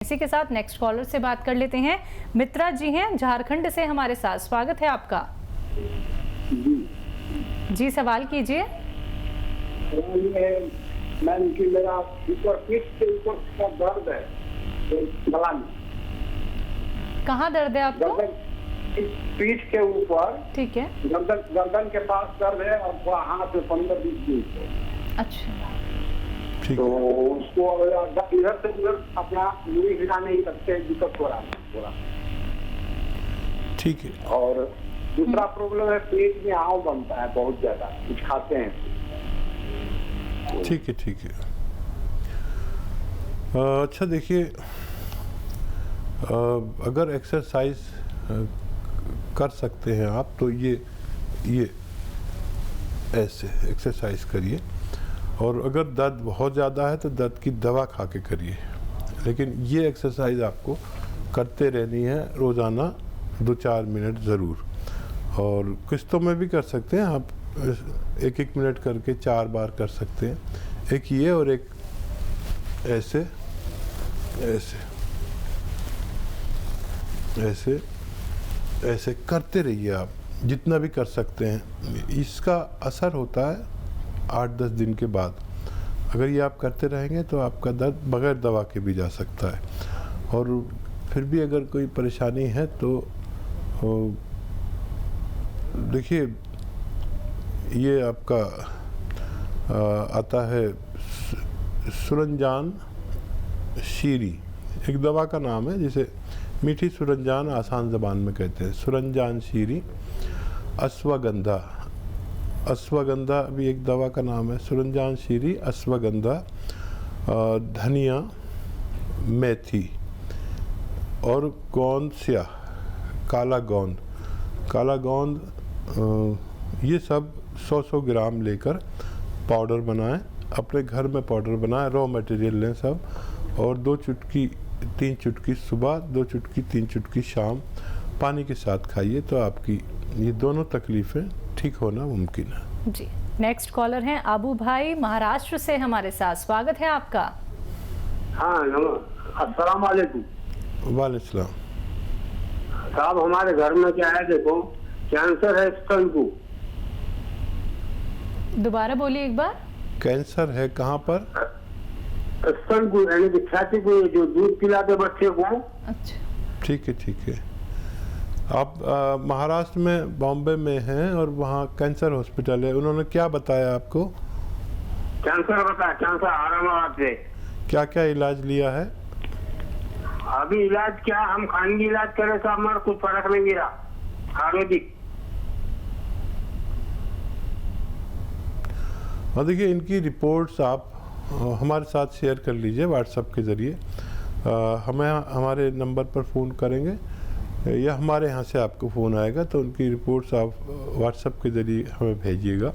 इसी के साथ नेक्स्ट कॉलर से बात कर लेते हैं। मित्रा जी हैं झारखंड से हमारे साथ, स्वागत है आपका। जी सवाल कीजिए। मैम कि मेरा ऊपर पीठ के ऊपर का दर्द है, गला में। कहाँ दर्द है आपको? पीठ के ऊपर, ठीक है। गर्दन के पास दर्द है और पूरा हाथ में 15-20 दिन से। अच्छा, तो उसको इधर से उधर अपना मुड़ी हिला नहीं सकते, दिक्कत हो रहा है पूरा। ठीक है। और दूसरा प्रॉब्लम है, पेट में आव बनता है बहुत ज्यादा, कुछ खाते हैं। ठीक है, ठीक है। अच्छा देखिए, अगर एक्सरसाइज कर सकते हैं आप तो ये ऐसे एक्सरसाइज करिए, और अगर दर्द बहुत ज़्यादा है तो दर्द की दवा खा के करिए, लेकिन ये एक्सरसाइज आपको करते रहनी है रोज़ाना 2-4 मिनट ज़रूर। और किस्तों में भी कर सकते हैं आप, 1-1 मिनट करके 4 बार कर सकते हैं, एक ये और एक ऐसे ऐसे ऐसे ऐसे करते रहिए आप, जितना भी कर सकते हैं। इसका असर होता है 8-10 दिन के बाद। अगर ये आप करते रहेंगे तो आपका दर्द बगैर दवा के भी जा सकता है। और फिर भी अगर कोई परेशानी है तो देखिए, ये आपका आता है सुरंजान शीरी, एक दवा का नाम है, जिसे मीठी सुरंजान आसान ज़बान में कहते हैं। सुरंजान शीरी, अश्वगंधा, अश्वगंधा भी एक दवा का नाम है। सुरंजान शीरी, अश्वगंधा, धनिया, मेथी और गोंदसिया, काला गोंद, काला गोंद, ये सब 100-100 ग्राम लेकर पाउडर बनाएं, अपने घर में पाउडर बनाएं, रॉ मटेरियल लें सब, और 2 चुटकी 3 चुटकी सुबह, 2 चुटकी 3 चुटकी शाम पानी के साथ खाइए, तो आपकी ये दोनों तकलीफ़ें ठीक होना मुमकिन है। जी नेक्स्ट कॉलर हैं आबू भाई महाराष्ट्र से हमारे साथ, स्वागत है आपका। हाँ, अस्सलाम वालेकुम। वालेकुम। साहब हमारे घर में क्या है, देखो कैंसर है स्तन को। दोबारा बोलिए एक बार। कैंसर है कहाँ पर? स्तन को, यानी कि छाती को, जो दूध पिलाते बच्चे को। अच्छा, ठीक है, ठीक है। आप महाराष्ट्र में बॉम्बे में हैं और वहाँ कैंसर हॉस्पिटल है, उन्होंने क्या बताया आपको? कैंसर बताया, कैंसर औरंगाबाद से। क्या क्या इलाज लिया है? अभी इलाज क्या, हम खानगी इलाज करे तो हमारा कुछ फर्क नहीं गिरा, आयुर्वेदिक। और देखिए, इनकी रिपोर्ट्स आप हमारे साथ शेयर कर लीजिए व्हाट्सएप के ज़रिए। हमें हमारे नंबर पर फ़ोन करेंगे या हमारे यहाँ से आपको फ़ोन आएगा, तो उनकी रिपोर्ट्स आप व्हाट्सएप के ज़रिए हमें भेजिएगा,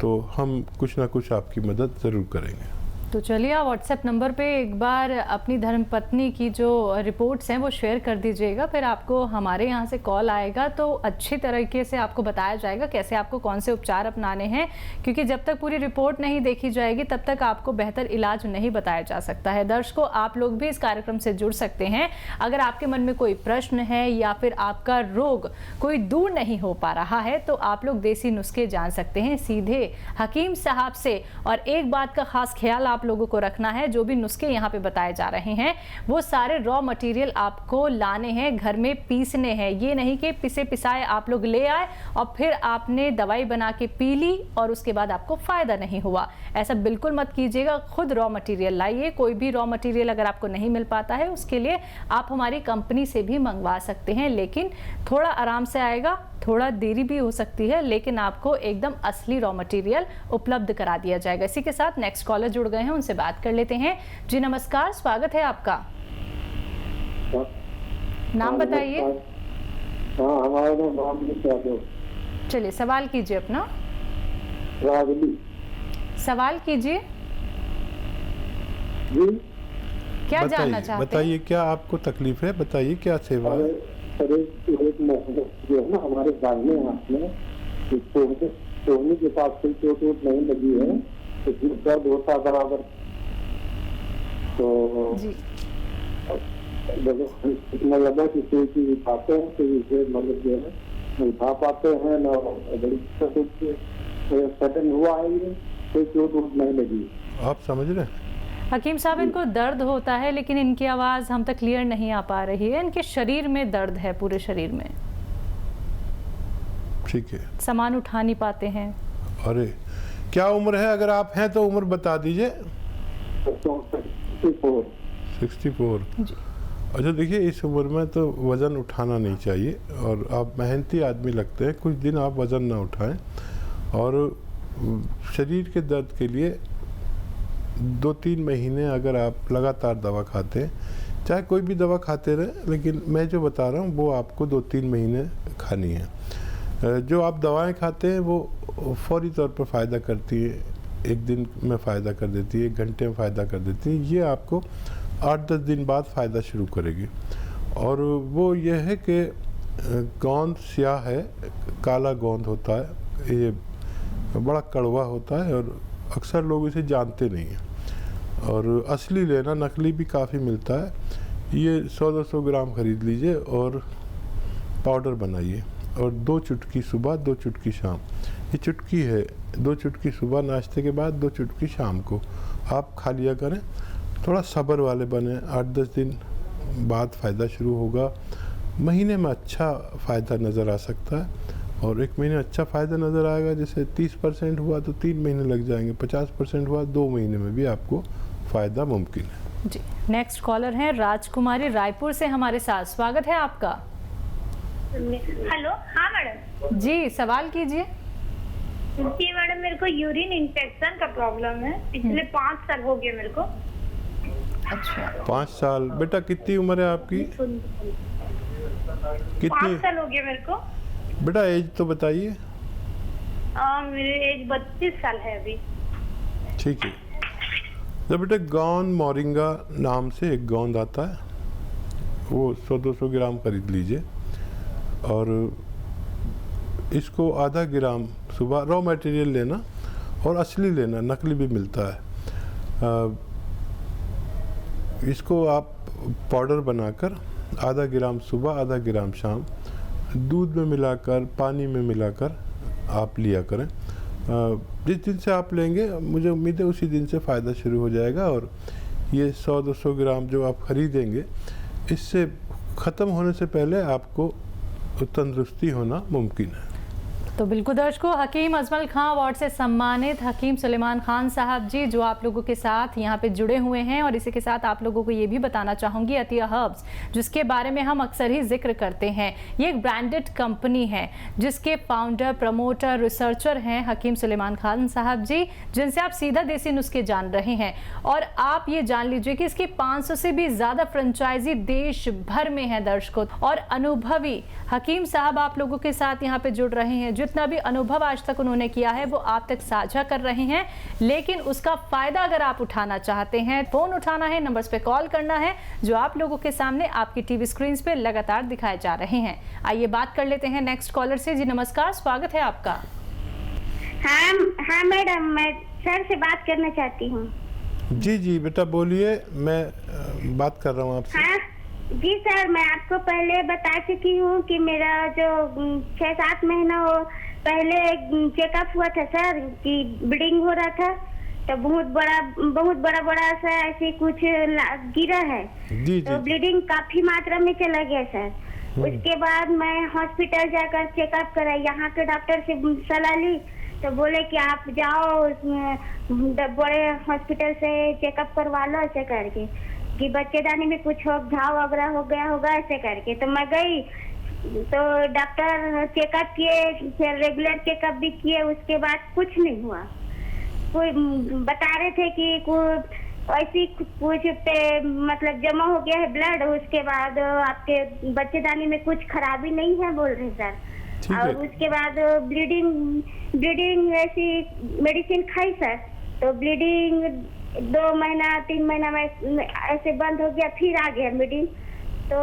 तो हम कुछ ना कुछ आपकी मदद ज़रूर करेंगे। तो चलिए आप व्हाट्सएप नंबर पे एक बार अपनी धर्मपत्नी की जो रिपोर्ट्स हैं वो शेयर कर दीजिएगा, फिर आपको हमारे यहाँ से कॉल आएगा तो अच्छी तरीके से आपको बताया जाएगा कैसे आपको कौन से उपचार अपनाने हैं, क्योंकि जब तक पूरी रिपोर्ट नहीं देखी जाएगी तब तक आपको बेहतर इलाज नहीं बताया जा सकता है। दर्शकों, आप लोग भी इस कार्यक्रम से जुड़ सकते हैं। अगर आपके मन में कोई प्रश्न है या फिर आपका रोग कोई दूर नहीं हो पा रहा है तो आप लोग देसी नुस्खे जान सकते हैं सीधे हकीम साहब से। और एक बात का खास ख्याल आप लोगों को रखना है, जो भी नुस्खे यहाँ पे बताए जा रहे हैं वो सारे रॉ मटेरियल आपको लाने हैं, घर में पीसने हैं। ये नहीं कि पिसे पिसाए आप लोग ले आए और फिर आपने दवाई बना के पी ली और उसके बाद आपको फायदा नहीं हुआ। ऐसा बिल्कुल मत कीजिएगा, खुद रॉ मटेरियल लाइए। कोई भी रॉ मटेरियल अगर आपको नहीं मिल पाता है उसके लिए आप हमारी कंपनी से भी मंगवा सकते हैं, लेकिन थोड़ा आराम से आएगा, थोड़ा देरी भी हो सकती है, लेकिन आपको एकदम असली रॉ मटेरियल उपलब्ध करा दिया जाएगा। इसी के साथ नेक्स्ट कॉलर जुड़ गए हैं, उनसे बात कर लेते हैं। जी नमस्कार, स्वागत है आपका। नाम बताइए। हाँ, हमारा नाम चलिए सवाल कीजिए अपना। रागली। सवाल कीजिए। जी क्या जानना चाहते हैं? बताइए क्या आपको तकलीफ है, बताइए क्या सेवा है। जो है ना हमारे दाहिने हाथ में सोने के पास कोई चोट वोट नहीं लगी है, तो दर्द होता बराबर। तो जी इतना लगा कि कोई चीज उठाते हैं तो इसे मतलब जो है न उठा पाते हैं न बड़ी दिक्कत होती है। सडन हुआ है ये, कोई चोट नहीं लगी। आप समझ रहे हैं? हकीम साहब, इनको दर्द होता है लेकिन इनकी आवाज़ हम तक क्लियर नहीं आ पा रही है। इनके शरीर में दर्द है, पूरे शरीर में। ठीक है। सामान उठा नहीं पाते हैं। अरे क्या उम्र है? अगर आप हैं तो उम्र बता दीजिए। 64। अच्छा देखिए, इस उम्र में तो वज़न उठाना नहीं चाहिए और आप मेहनती आदमी लगते हैं। कुछ दिन आप वज़न ना उठाएं और शरीर के दर्द के लिए 2-3 महीने अगर आप लगातार दवा खाते हैं, चाहे कोई भी दवा खाते रहें, लेकिन मैं जो बता रहा हूँ वो आपको 2-3 महीने खानी है। जो आप दवाएं खाते हैं वो फौरी तौर पर फ़ायदा करती है, 1 दिन में फ़ायदा कर देती है, 1 घंटे में फ़ायदा कर देती है। ये आपको 8-10 दिन बाद फ़ायदा शुरू करेगी। और वो ये है कि गोंद स्याह है, काला गोंद होता है, ये बड़ा कड़वा होता है और अक्सर लोग इसे जानते नहीं हैं। और असली लेना, नकली भी काफ़ी मिलता है। ये 100-200 ग्राम ख़रीद लीजिए और पाउडर बनाइए और 2 चुटकी सुबह, 2 चुटकी शाम। ये चुटकी है, 2 चुटकी सुबह नाश्ते के बाद, 2 चुटकी शाम को आप खा लिया करें। थोड़ा सब्र वाले बने, 8-10 दिन बाद फ़ायदा शुरू होगा। महीने में अच्छा फ़ायदा नज़र आ सकता है और 1 महीने अच्छा फ़ायदा नज़र आएगा। जैसे 30% हुआ तो 3 महीने लग जाएंगे, 50% हुआ 2 महीने में भी आपको फ़ायदा मुमकिन है। जी, नेक्स्ट कॉलर हैं राजकुमारी रायपुर से हमारे साथ। स्वागत है आपका। हेलो। हाँ मैडम जी, सवाल कीजिए। जी मैडम, मेरे को यूरिन इन्फेक्शन का प्रॉब्लम है। पिछले 5 साल हो गए मेरे को। अच्छा, 5 साल। बेटा कितनी उम्र है आपकी? 5 साल हो गए मेरे को। बेटा एज तो बताइए। मेरी एज 32 साल है अभी। ठीक है। तो बेटा गोंद मोरिंगा नाम से एक गोंद आता है, वो 100-200 ग्राम खरीद लीजिए और इसको आधा ग्राम सुबह, रॉ मटेरियल लेना और असली लेना, नकली भी मिलता है। इसको आप पाउडर बनाकर आधा ग्राम सुबह, आधा ग्राम शाम दूध में मिलाकर, पानी में मिलाकर आप लिया करें। जिस दिन से आप लेंगे मुझे उम्मीद है उसी दिन से फ़ायदा शुरू हो जाएगा और ये 100-200 ग्राम जो आप ख़रीदेंगे, इससे ख़त्म होने से पहले आपको तंदुरुस्ती होना मुमकिन है। तो बिल्कुल दर्शकों, हकीम अजमल खां अवार्ड से सम्मानित हकीम सुलेमान खान साहब जी जो आप लोगों के साथ यहाँ पे जुड़े हुए हैं। और इसी के साथ आप लोगों को ये भी बताना चाहूँगी, अतिया हर्ब्स जिसके बारे में हम अक्सर ही जिक्र करते हैं, ये एक ब्रांडेड कंपनी है जिसके फाउंडर, प्रमोटर, रिसर्चर हैं हकीम सुलेमान खान साहब जी, जिनसे आप सीधा देसी नुस्खे जान रहे हैं। और आप ये जान लीजिए कि इसकी 500 से भी ज़्यादा फ्रेंचाइजी देश भर में है दर्शकों। और अनुभवी हकीम साहब आप लोगों के साथ यहाँ पे जुड़ रहे हैं। जितना भी अनुभव आज तक उन्होंने किया है वो आप तक साझा कर रहे हैं, लेकिन उसका फायदा अगर आप उठाना चाहते हैं, फोन उठाना है, नंबर्स पे कॉल करना है जो आप लोगों के सामने आपकी टीवी स्क्रीन पे लगातार दिखाए जा रहे हैं। आइए बात कर लेते हैं नेक्स्ट कॉलर से। जी नमस्कार, स्वागत है आपका। हाँ मैडम, मैं सर से बात करना चाहती हूँ। जी जी बेटा बोलिए, मैं बात कर रहा हूँ आपसे। हाँ जी सर, मैं आपको पहले बता चुकी हूँ कि मेरा जो 6-7 महीना हो पहले चेकअप हुआ था सर कि ब्लीडिंग हो रहा था, तो बहुत बड़ा सा ऐसे कुछ गिरा है। जी तो ब्लीडिंग काफी मात्रा में चला गया सर। उसके बाद मैं हॉस्पिटल जाकर चेकअप करा, यहाँ के डॉक्टर से सलाह ली तो बोले कि आप जाओ बड़े हॉस्पिटल से चेकअप करवा लो, ऐसे करके कि बच्चेदानी में कुछ घाव वगैरह हो गया होगा, ऐसे करके। तो मैं गई तो डॉक्टर चेकअप किए, फिर रेगुलर चेकअप भी किए, उसके बाद कुछ नहीं हुआ। कोई बता रहे थे कि ऐसी कुछ पे मतलब जमा हो गया है ब्लड, उसके बाद आपके बच्चेदानी में कुछ खराबी नहीं है बोल रहे सर। और उसके बाद ब्लीडिंग ऐसी मेडिसिन खाई सर, तो ब्लीडिंग 2 महीना 3 महीना में ऐसे बंद हो गया, फिर आ गया ब्लीडिंग। तो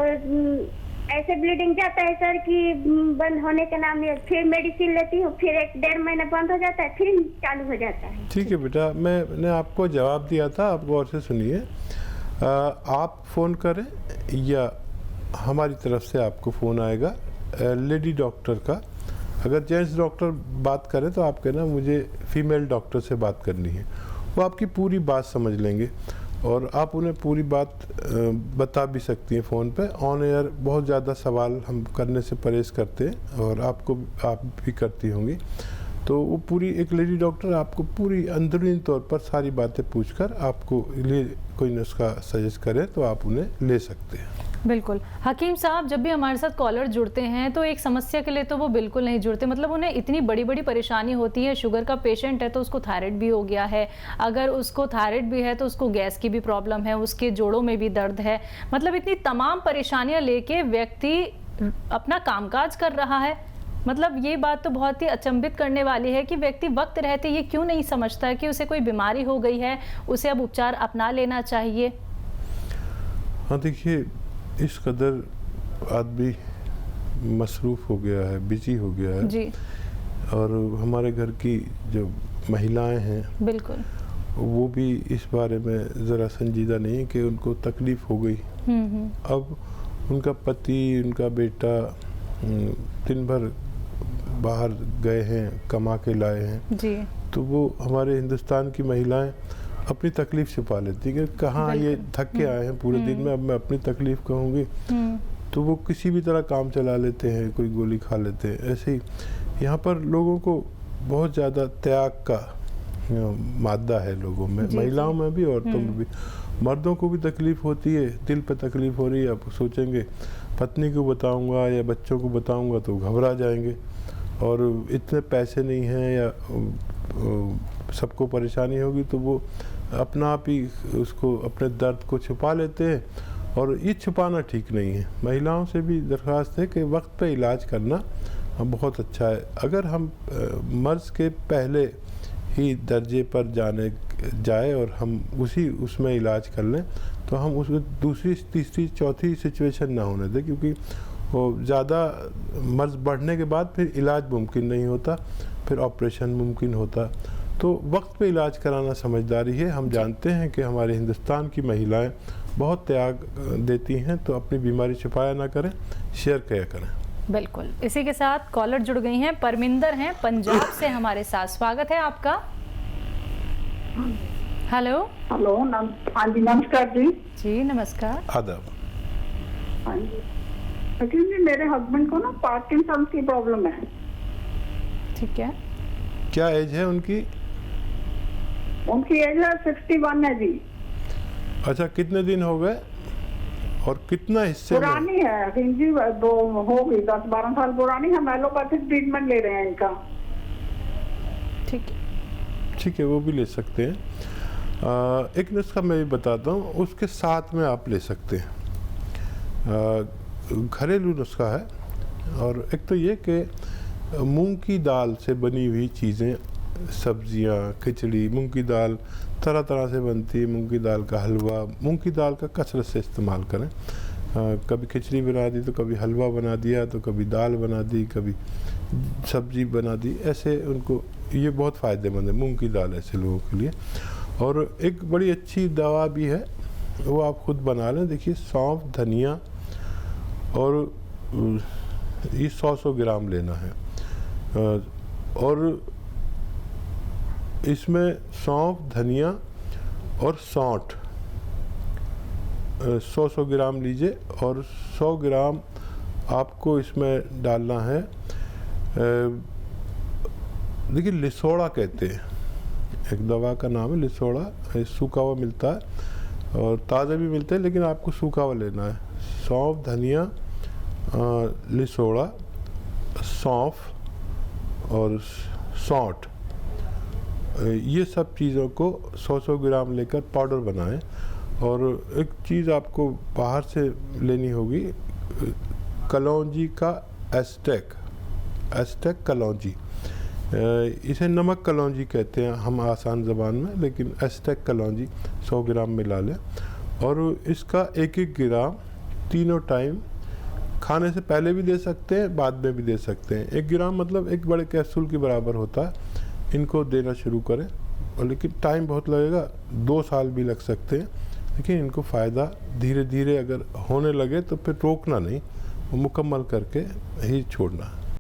ऐसे ब्लीडिंग जाता है सर कि बंद होने के नाम में, फिर मेडिसिन लेती हूँ, फिर 1-1.5 महीना बंद हो जाता है, फिर चालू हो जाता है। ठीक है बेटा, मैंने आपको जवाब दिया था, आप गौर से सुनिए। आप फ़ोन करें या हमारी तरफ से आपको फ़ोन आएगा लेडी डॉक्टर का। अगर जेंट्स डॉक्टर बात करें तो आप कहना मुझे फीमेल डॉक्टर से बात करनी है, वो आपकी पूरी बात समझ लेंगे और आप उन्हें पूरी बात बता भी सकती हैं फ़ोन पे। ऑन एयर बहुत ज़्यादा सवाल हम करने से परहेज करते हैं और आप भी करती होंगी, तो वो पूरी एक लेडी डॉक्टर आपको पूरी अंदरूनी तौर पर सारी बातें पूछकर आपको लिए कोई नुस्खा सजेस्ट करे तो आप उन्हें ले सकते हैं। बिल्कुल। हकीम साहब, जब भी हमारे साथ कॉलर जुड़ते हैं तो एक समस्या के लिए तो वो बिल्कुल नहीं जुड़ते, मतलब उन्हें इतनी बड़ी बड़ी परेशानी होती है। शुगर का पेशेंट है तो उसको थायराइड भी हो गया है, अगर उसको थायराइड भी है तो उसको गैस की भी प्रॉब्लम है, उसके जोड़ों में भी दर्द है, मतलब इतनी तमाम परेशानियां लेके व्यक्ति अपना कामकाज कर रहा है। मतलब ये बात तो बहुत ही अचंभित करने वाली है कि व्यक्ति वक्त रहते ये क्यों नहीं समझता है कि उसे कोई बीमारी हो गई है, उसे अब उपचार अपना लेना चाहिए। हाँ देखिए, इस कदर आदमी मसरूफ़ हो गया है, बिजी हो गया है जी। और हमारे घर की जो महिलाएं हैं बिल्कुल, वो भी इस बारे में ज़रा संजीदा नहीं है कि उनको तकलीफ़ हो गई। अब उनका पति, उनका बेटा दिन भर बाहर गए हैं, कमा के लाए हैं जी, तो वो हमारे हिंदुस्तान की महिलाएं अपनी तकलीफ़ छुपा लेती है कि कहाँ ये थक के आए हैं पूरे दिन में, अब मैं अपनी तकलीफ़ कहूँगी, तो वो किसी भी तरह काम चला लेते हैं, कोई गोली खा लेते हैं। ऐसे ही यहाँ पर लोगों को बहुत ज़्यादा त्याग का मादा है लोगों में, महिलाओं में भी, औरतों में भी। मर्दों को भी तकलीफ़ होती है, दिल पे तकलीफ़ हो रही है, अब सोचेंगे पत्नी को बताऊंगा या बच्चों को बताऊंगा तो घबरा जाएंगे और इतने पैसे नहीं हैं या सबको परेशानी होगी, तो वो अपना आप ही उसको अपने दर्द को छुपा लेते हैं और ये छुपाना ठीक नहीं है। महिलाओं से भी दरख्वास्त है कि वक्त पे इलाज करना बहुत अच्छा है। अगर हम मर्ज़ के पहले ही दर्जे पर जाए और हम उसमें इलाज कर लें तो हम उसको दूसरी, तीसरी, चौथी सिचुएशन ना होने दें, क्योंकि वो ज़्यादा मर्ज़ बढ़ने के बाद फिर इलाज मुमकिन नहीं होता, फिर ऑपरेशन मुमकिन होता। तो वक्त पे इलाज कराना समझदारी है। हम जानते हैं कि हमारे हिंदुस्तान की महिलाएं बहुत त्याग देती हैं, तो अपनी बीमारी छुपाया ना करें, शेयर किया करें। बिल्कुल। इसी के साथ कॉलर जुड़ गई हैं, परमिंदर हैं पंजाब से हमारे साथ। स्वागत है आपका। हेलो। हेलो, हाँ जी, नमस्कार जी। जी नमस्कार। आदाब। हाँ जी, एक्चुअली मेरे हस्बैंड को ना पार्किंसन की प्रॉब्लम है। ठीक है। क्या एज है उनकी? उनकी एज है 61 है जी। अच्छा, कितने दिन हो गए और कितना हिस्से पुरानी है जी, हो गई 10-12 साल पुरानी। हम एलोपैथिक ट्रीटमेंट ले रहे हैं इनका। ठीक है, ठीक है, वो भी ले सकते हैं। एक नुस्खा मैं भी बताता हूँ, उसके साथ में आप ले सकते हैं। घरेलू नुस्खा है, और एक तो ये कि मूंग की दाल से बनी हुई चीज़ें, सब्जियां, खिचड़ी, मूंग की दाल तरह तरह से बनती है, मूंग की दाल का हलवा, मूंग की दाल का कसरत से इस्तेमाल करें। कभी खिचड़ी बना दी तो कभी हलवा बना दिया, तो कभी दाल बना दी, कभी सब्जी बना दी, ऐसे उनको ये बहुत फ़ायदेमंद है मूंग की दाल ऐसे लोगों के लिए। और एक बड़ी अच्छी दवा भी है, वो आप खुद बना लें। देखिए, सौंफ, धनिया और ये 100 ग्राम लेना है, और इसमें सौंफ, धनिया और सौंठ 100 ग्राम लीजिए, और 100 ग्राम आपको इसमें डालना है। देखिए, लिसोड़ा कहते हैं, एक दवा का नाम है लिसोड़ा, सूखा हुआ मिलता है और ताज़ा भी मिलता है, लेकिन आपको सूखा हुआ लेना है। सौंफ, धनिया, लिसोड़ा, सौंफ और सौंठ, ये सब चीज़ों को 100 ग्राम लेकर पाउडर बनाएं। और एक चीज़ आपको बाहर से लेनी होगी, कलौंजी का एस्टेक कलौंजी, इसे नमक कलौंजी कहते हैं हम आसान ज़बान में, लेकिन एस्टेक कलौंजी 100 ग्राम मिला लें। और इसका 1-1 ग्राम तीनों टाइम, खाने से पहले भी दे सकते हैं, बाद में भी दे सकते हैं। 1 ग्राम मतलब एक बड़े कैप्सूल के बराबर होता है। इनको देना शुरू करें, और लेकिन टाइम बहुत लगेगा, 2 साल भी लग सकते हैं, लेकिन इनको फ़ायदा धीरे धीरे अगर होने लगे तो फिर रोकना नहीं, वो मुकम्मल करके ही छोड़ना।